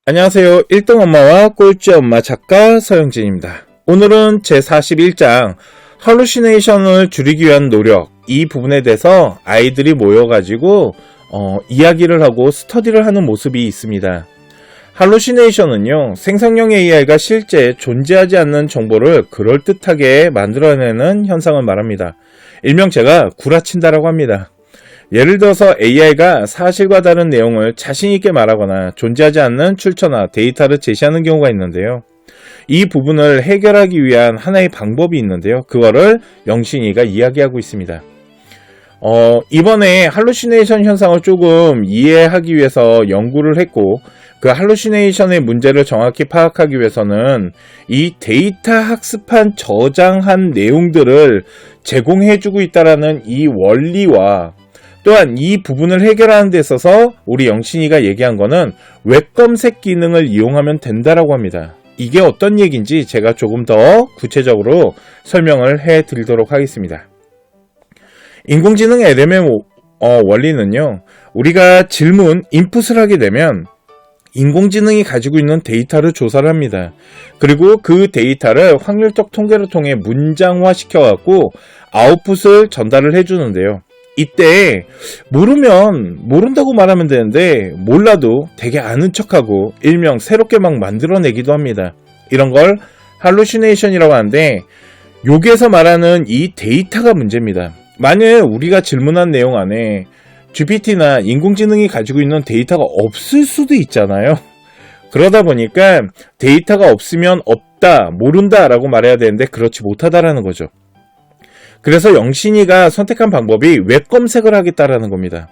안녕하세요. 1등 엄마와 꼴찌 엄마 작가 서영진입니다. 오늘은 제41장 할루시네이션을 줄이기 위한 노력, 이 부분에 대해서 아이들이 모여가지고 이야기를 하고 스터디를 하는 모습이 있습니다. 할루시네이션은요, 생성형 AI가 실제 존재하지 않는 정보를 그럴듯하게 만들어내는 현상을 말합니다. 일명 제가 구라친다라고 합니다. 예를 들어서 AI가 사실과 다른 내용을 자신있게 말하거나 존재하지 않는 출처나 데이터를 제시하는 경우가 있는데요. 이 부분을 해결하기 위한 하나의 방법이 있는데요. 그거를 영신이가 이야기하고 있습니다. 이번에 할루시네이션 현상을 조금 이해하기 위해서 연구를 했고, 그 할루시네이션의 문제를 정확히 파악하기 위해서는 이 데이터 학습한 저장한 내용들을 제공해주고 있다는 이 원리와 또한 이 부분을 해결하는 데 있어서 우리 영신이가 얘기한 거는 웹 검색 기능을 이용하면 된다라고 합니다. 이게 어떤 얘기인지 제가 조금 더 구체적으로 설명을 해 드리도록 하겠습니다. 인공지능 LM의 원리는요, 우리가 질문, 인풋을 하게 되면 인공지능이 가지고 있는 데이터를 조사를 합니다. 그리고 그 데이터를 확률적 통계를 통해 문장화 시켜갖고 아웃풋을 전달을 해주는데요. 이때 모르면 모른다고 말하면 되는데 몰라도 되게 아는 척하고 일명 새롭게 막 만들어내기도 합니다. 이런 걸 할루시네이션이라고 하는데, 여기에서 말하는 이 데이터가 문제입니다. 만약 우리가 질문한 내용 안에 GPT나 인공지능이 가지고 있는 데이터가 없을 수도 있잖아요. 그러다 보니까 데이터가 없으면 없다, 모른다 라고 말해야 되는데 그렇지 못하다라는 거죠. 그래서 영신이가 선택한 방법이 웹 검색을 하겠다라는 겁니다.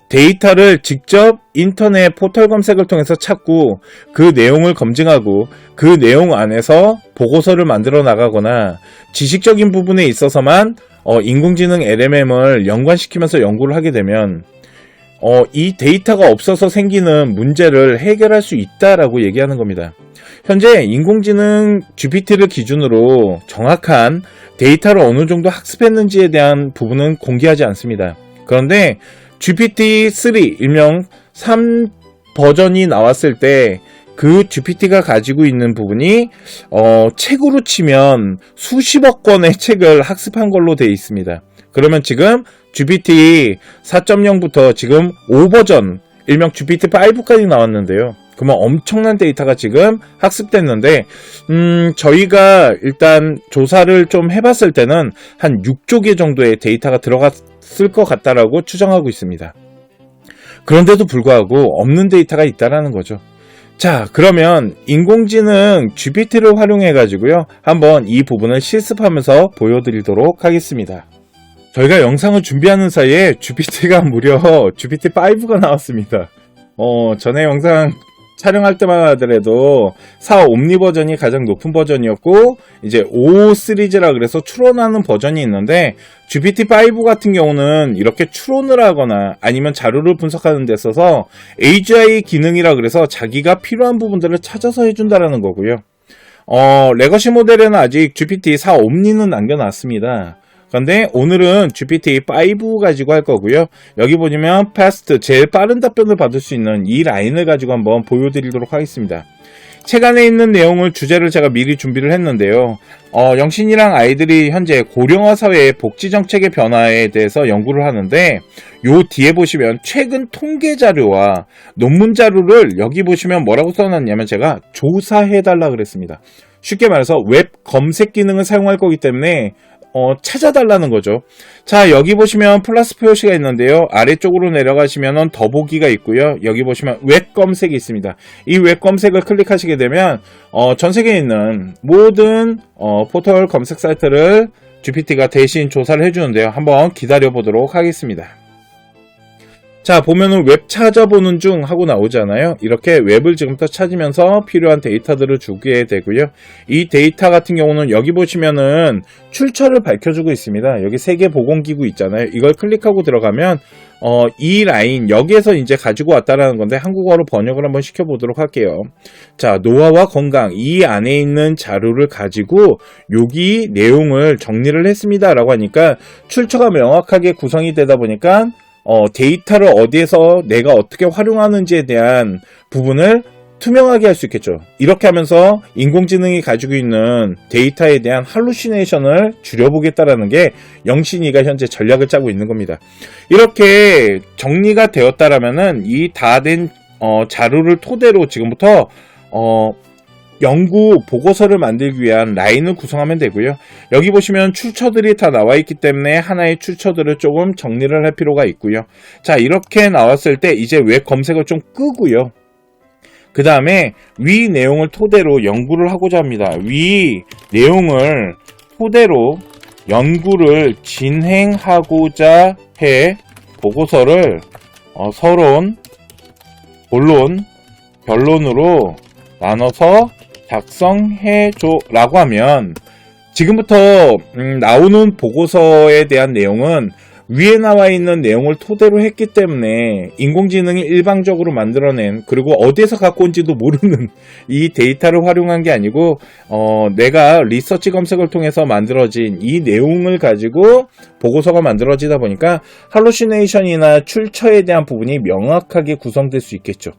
데이터를 직접 인터넷 포털 검색을 통해서 찾고 그 내용을 검증하고 그 내용 안에서 보고서를 만들어 나가거나 지식적인 부분에 있어서만 인공지능 LM을 연관시키면서 연구를 하게 되면 이 데이터가 없어서 생기는 문제를 해결할 수 있다라고 얘기하는 겁니다. 현재 인공지능 GPT를 기준으로 정확한 데이터를 어느 정도 학습했는지에 대한 부분은 공개하지 않습니다. 그런데 GPT-3, 일명 3 버전이 나왔을 때 그 GPT가 가지고 있는 부분이 책으로 치면 수십억 권의 책을 학습한 걸로 되어 있습니다. 그러면 지금 GPT 4.0부터 지금 5버전, 일명 GPT-5까지 나왔는데요. 그러면 엄청난 데이터가 지금 학습됐는데, 저희가 일단 조사를 좀 해봤을 때는 한 6조 개 정도의 데이터가 들어갔을 것 같다라고 추정하고 있습니다. 그런데도 불구하고 없는 데이터가 있다라는 거죠. 자, 그러면 인공지능 GPT를 활용해 가지고요, 한번 이 부분을 실습하면서 보여드리도록 하겠습니다. 저희가 영상을 준비하는 사이에 GPT가 무려 GPT-5가 나왔습니다. 전에 영상 촬영할 때만 하더라도 4 옴니 버전이 가장 높은 버전이었고, 이제 5 시리즈라 그래서 추론하는 버전이 있는데, GPT-5 같은 경우는 이렇게 추론을 하거나 아니면 자료를 분석하는 데 있어서 AGI 기능이라 그래서 자기가 필요한 부분들을 찾아서 해준다라는 거고요. 레거시 모델에는 아직 GPT-4 옴니는 남겨놨습니다. 그런데 오늘은 GPT-5 가지고 할 거고요. 여기 보시면 fast, 제일 빠른 답변을 받을 수 있는 이 라인을 가지고 한번 보여드리도록 하겠습니다. 책 안에 있는 내용을, 주제를 제가 미리 준비를 했는데요. 영신이랑 아이들이 현재 고령화 사회의 복지 정책의 변화에 대해서 연구를 하는데, 요 뒤에 보시면 최근 통계 자료와 논문 자료를 여기 보시면 뭐라고 써놨냐면 제가 조사해달라 그랬습니다. 쉽게 말해서 웹 검색 기능을 사용할 거기 때문에 찾아달라는 거죠. 자, 여기 보시면 플러스 표시가 있는데요. 아래쪽으로 내려가시면 더보기가 있고요. 여기 보시면 웹 검색이 있습니다. 이 웹 검색을 클릭하시게 되면 전 세계에 있는 모든 포털 검색 사이트를 GPT가 대신 조사를 해주는데요. 한번 기다려 보도록 하겠습니다. 자, 보면은 웹 찾아보는 중 하고 나오잖아요. 이렇게 웹을 지금부터 찾으면서 필요한 데이터들을 주게 되고요. 이 데이터 같은 경우는 여기 보시면은 출처를 밝혀주고 있습니다. 여기 세계보건기구 있잖아요. 이걸 클릭하고 들어가면 이 라인, 여기에서 이제 가지고 왔다라는 건데 한국어로 번역을 한번 시켜보도록 할게요. 자, 노화와 건강, 이 안에 있는 자료를 가지고 여기 내용을 정리를 했습니다 라고 하니까 출처가 명확하게 구성이 되다 보니까 데이터를 어디에서 내가 어떻게 활용하는지에 대한 부분을 투명하게 할 수 있겠죠. 이렇게 하면서 인공지능이 가지고 있는 데이터에 대한 할루시네이션을 줄여보겠다라는 게 영신이가 현재 전략을 짜고 있는 겁니다. 이렇게 정리가 되었다라면은 이 다 된 자료를 토대로 지금부터 연구 보고서를 만들기 위한 라인을 구성하면 되고요. 여기 보시면 출처들이 다 나와 있기 때문에 하나의 출처들을 조금 정리를 할 필요가 있고요. 자, 이렇게 나왔을 때 이제 웹 검색을 좀 끄고요. 그 다음에 위 내용을 토대로 연구를 하고자 합니다. 위 내용을 토대로 연구를 진행하고자 해 보고서를 서론, 본론, 변론으로 나눠서 작성해줘 라고 하면 지금부터 나오는 보고서에 대한 내용은 위에 나와 있는 내용을 토대로 했기 때문에 인공지능이 일방적으로 만들어낸, 그리고 어디에서 갖고 온지도 모르는 이 데이터를 활용한 게 아니고 내가 리서치 검색을 통해서 만들어진 이 내용을 가지고 보고서가 만들어지다 보니까 할루시네이션이나 출처에 대한 부분이 명확하게 구성될 수 있겠죠.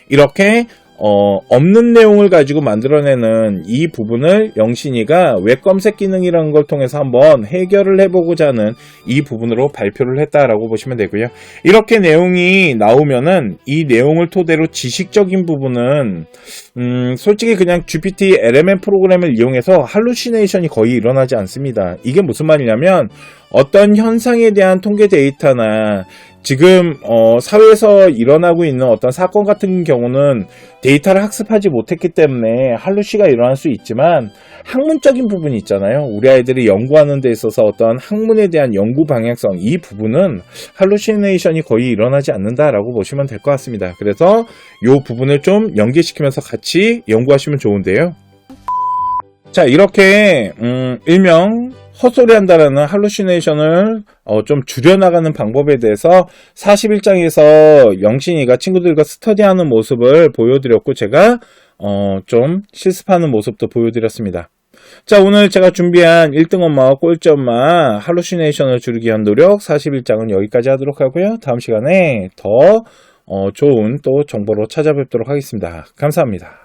이렇게 없는 내용을 가지고 만들어내는 이 부분을 영신이가 웹 검색 기능이라는 걸 통해서 한번 해결을 해보고자 하는 이 부분으로 발표를 했다라고 보시면 되고요. 이렇게 내용이 나오면은 이 내용을 토대로 지식적인 부분은 솔직히 그냥 GPT LMM 프로그램을 이용해서 할루시네이션이 거의 일어나지 않습니다. 이게 무슨 말이냐면 어떤 현상에 대한 통계 데이터나 지금 사회에서 일어나고 있는 어떤 사건 같은 경우는 데이터를 학습하지 못했기 때문에 할루시가 일어날 수 있지만 학문적인 부분이 있잖아요. 우리 아이들이 연구하는 데 있어서 어떤 학문에 대한 연구 방향성, 이 부분은 할루시네이션이 거의 일어나지 않는다라고 보시면 될 것 같습니다. 그래서 이 부분을 좀 연계시키면서 같이 연구하시면 좋은데요. 자, 이렇게 일명 헛소리한다라는 할루시네이션을 좀 줄여나가는 방법에 대해서 41장에서 영신이가 친구들과 스터디하는 모습을 보여드렸고, 제가 좀 실습하는 모습도 보여드렸습니다. 자, 오늘 제가 준비한 1등 엄마와 꼴찌 엄마 할루시네이션을 줄이기 위한 노력 41장은 여기까지 하도록 하고요. 다음 시간에 더 좋은 또 정보로 찾아뵙도록 하겠습니다. 감사합니다.